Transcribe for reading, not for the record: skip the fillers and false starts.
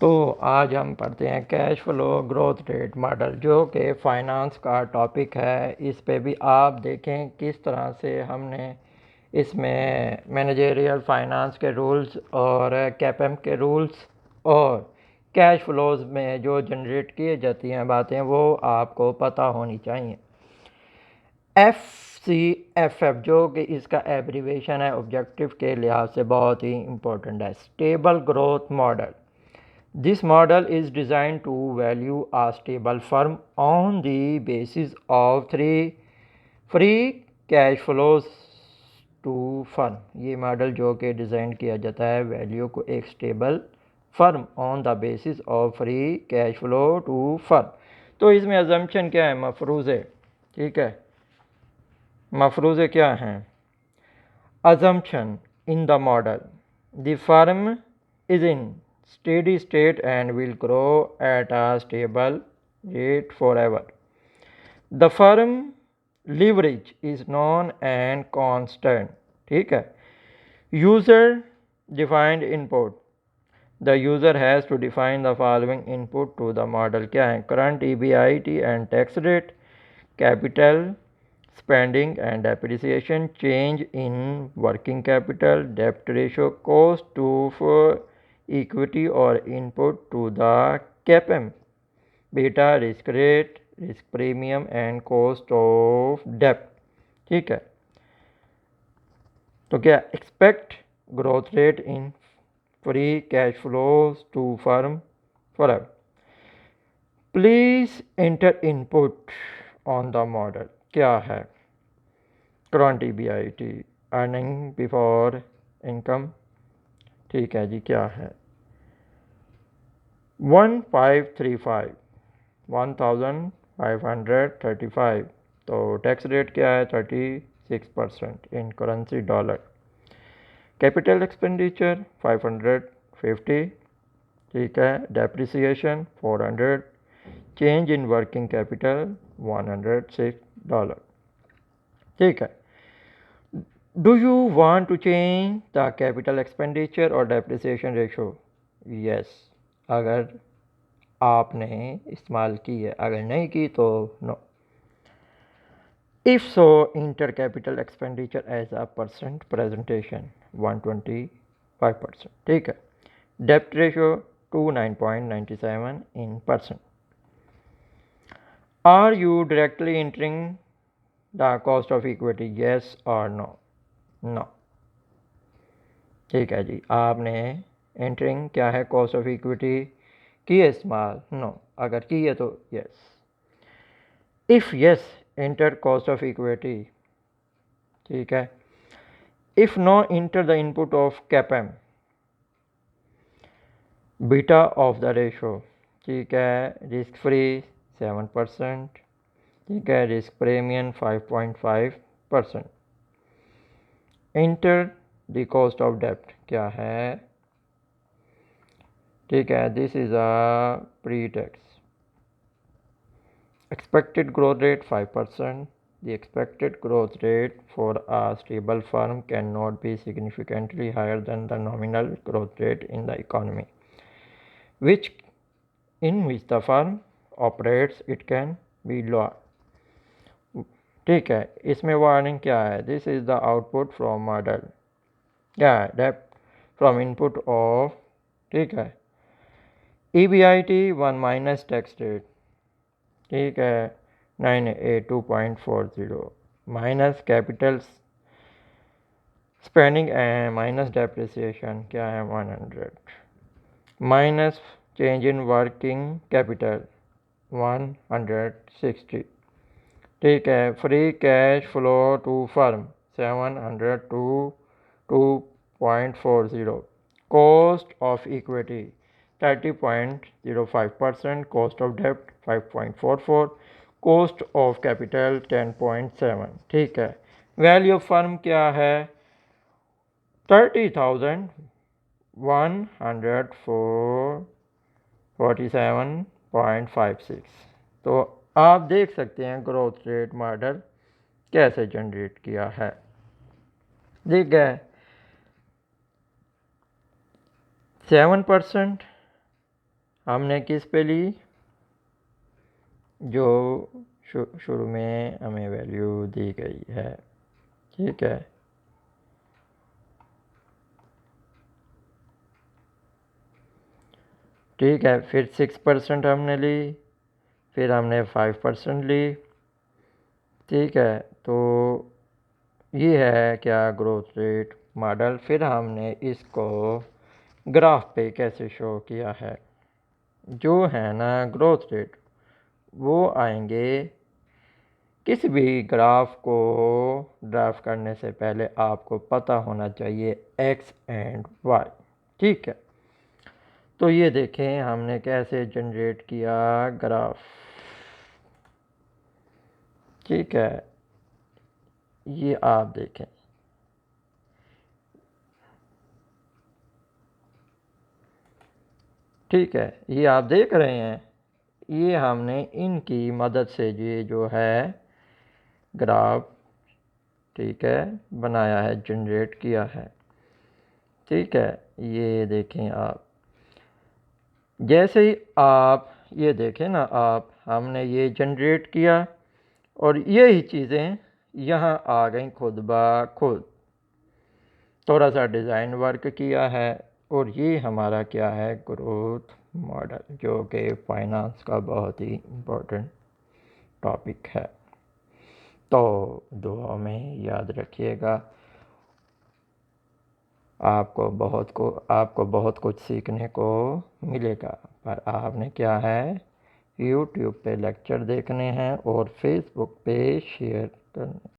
तो आज हम पढ़ते हैं cash flow growth rate model, जो कि फाइनेंस का टॉपिक है। इस पे भी आप देखें किस तरह से हमने इसमें मैनेजरियल फाइनेंस के रूल्स और कैपएम के रूल्स और कैश फ्लोज में जो जनरेट किए जाती हैं बातें, वो आपको पता होनी चाहिए। FCFF जो कि इसका एब्रीवेशन है, ऑब्जेक्टिव के लिहाज से बहुत ही इम्पोर्टेंट है। Stable growth model. This model is designed to value a stable firm on the basis of three free cash flows to firm। ये मॉडल जो कि डिज़ाइन किया जाता है वैल्यू को एक stable firm on the basis of free cash flow to firm. तो इसमें अजम्पशन क्या है, मफरूज़े, ठीक है, मफरूज़े क्या हैं? Assumption in the model: the firm is in steady state and will grow at a stable rate forever. The firm leverage is known and constant. ठीक है. User defined input. The user has to define the following input to the model. क्या है? Current EBIT and tax rate, capital spending and depreciation, change in working capital, debt ratio, cost to equity or input to the CAPM, beta, risk rate, risk premium and cost of debt। ठीक है, तो क्या expect growth rate in free cash flows to firm forever. Please enter input on the model. क्या है? Current EBIT, earning before income, ठीक है जी, क्या है? 1535, 1535। तो टैक्स रेट क्या है? 36% इन करेंसी डॉलर। कैपिटल एक्सपेंडिचर 550, ठीक है। Depreciation 400, change in working capital $106, ठीक है। Do you want to change the capital expenditure or depreciation ratio? Yes, अगर आपने इस्तेमाल की है, अगर नहीं की तो no। If so, enter capital expenditure as a percent presentation 125%, ठीक है। Debt ratio 29.97 in percent। Are you directly entering the cost of equity? Yes or no? No, ठीक है जी। आपने एंटरिंग क्या है, कॉस्ट ऑफ इक्विटी की है इस्तेमाल? नो। अगर की है तो yes. If yes, enter cost of equity, ठीक है। If no, enter the input of CAPM, beta of the ratio, ठीक है। रिस्क फ्री 7%, ठीक है। Risk premium 5.5%। Enter the cost of डेप्ट, क्या है? ठीक है, this is a pre tax. Expected growth rate 5%. The expected growth rate for a stable firm cannot be significantly higher than the nominal growth rate in the economy in which the firm operates. It can be lower, ठीक है। इसमें warning क्या है? This is the output from model, क्या है? डेप्ट from input of, ठीक है। EBIT 1 minus tax rate, ठीक है, 982.40 minus capital spending and minus depreciation, क्या है? 100 minus change in working capital 160, ठीक है। Free cash flow to firm 702 2.40। Cost of equity 30.05%। Cost of डेप्ट 5.44। कॉस्ट ऑफ कैपिटल 10.7, ठीक है। वैल्यू ऑफ फर्म क्या है? 30,147.56। तो आप देख सकते हैं ग्रोथ रेट मॉडल कैसे जनरेट किया है, ठीक है। 7%, हमने किस पे ली, जो शुरू में हमें वैल्यू दी गई है। ठीक है, ठीक है। फिर 6% हमने ली, फिर हमने 5% ली। ठीक है, तो ये है क्या, ग्रोथ रेट मॉडल। फिर हमने इसको ग्राफ पे कैसे शो किया है। जो है ना ग्रोथ रेट, वो आएंगे, किसी भी ग्राफ को ड्राफ्ट करने से पहले आपको पता होना चाहिए एक्स एंड वाई। ठीक है, तो ये देखें हमने कैसे जनरेट किया ग्राफ। ठीक है, ये आप देखें, ठीक है, ये आप देख रहे हैं, ये हमने इनकी मदद से ये जो है ग्राफ, ठीक है, बनाया है, जनरेट किया है। ठीक है, ये देखें आप, जैसे ही आप ये देखें ना आप, हमने ये जनरेट किया और यही चीज़ें यहाँ आ गई खुद ब खुद। थोड़ा सा डिज़ाइन वर्क किया है और ये हमारा क्या है, ग्रोथ मॉडल, जो कि फाइनेंस का बहुत ही इम्पोर्टेंट टॉपिक है। तो दुआ में याद रखिएगा, आपको बहुत कुछ सीखने को मिलेगा। पर आपने क्या है, यूट्यूब पे लेक्चर देखने हैं और फेसबुक पे शेयर करने।